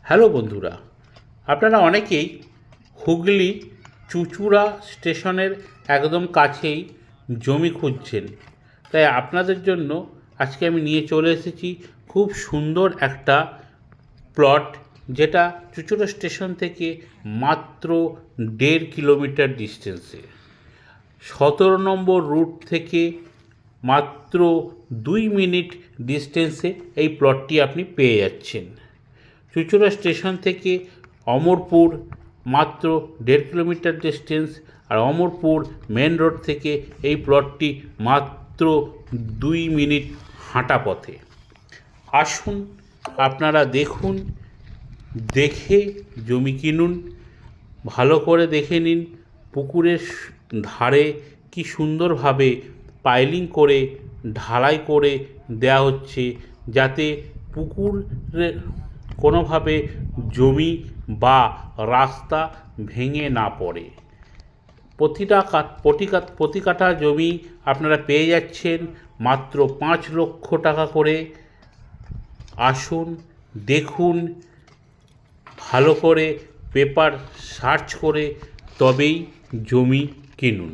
Hello বন্ধুরা, আপনারা অনেকেই হুগলি চুঁচুড়া স্টেশনের একদম কাছেই জমি খুঁজছেন। তাই আপনাদের জন্য আজকে আমি নিয়ে চলে এসেছি খুব সুন্দর একটা প্লট, যেটা চুঁচুড়া স্টেশন থেকে মাত্র 1.5 কিলোমিটার ডিস্টেন্সে। 17 নম্বর রুট থেকে মাত্র 2 মিনিট ডিস্টেন্সে এই প্লটটি আপনি পেয়ে যাচ্ছেন। চুঁচুড়া স্টেশন থেকে অমরপুর মাত্র 1.5 কিলোমিটার ডিস্টেন্স, আর অমরপুর মেন রোড থেকে এই প্লটটি মাত্র 2 মিনিট হাঁটা পথে। আসুন, আপনারা দেখুন, দেখে জমি কিনুন। ভালো করে দেখে নিন পুকুরের ধারে কি সুন্দরভাবে পাইলিং করে ঢালাই করে দেওয়া হচ্ছে, যাতে পুকুরে কোনোভাবে জমি বা রাস্তা ভেঙে না পড়ে। প্রতি কাঠা জমি আপনারা পেয়ে যাচ্ছেন মাত্র 5 লক্ষ টাকা করে। আসুন, দেখুন, ভালো করে পেপার সার্চ করে তবেই জমি কিনুন।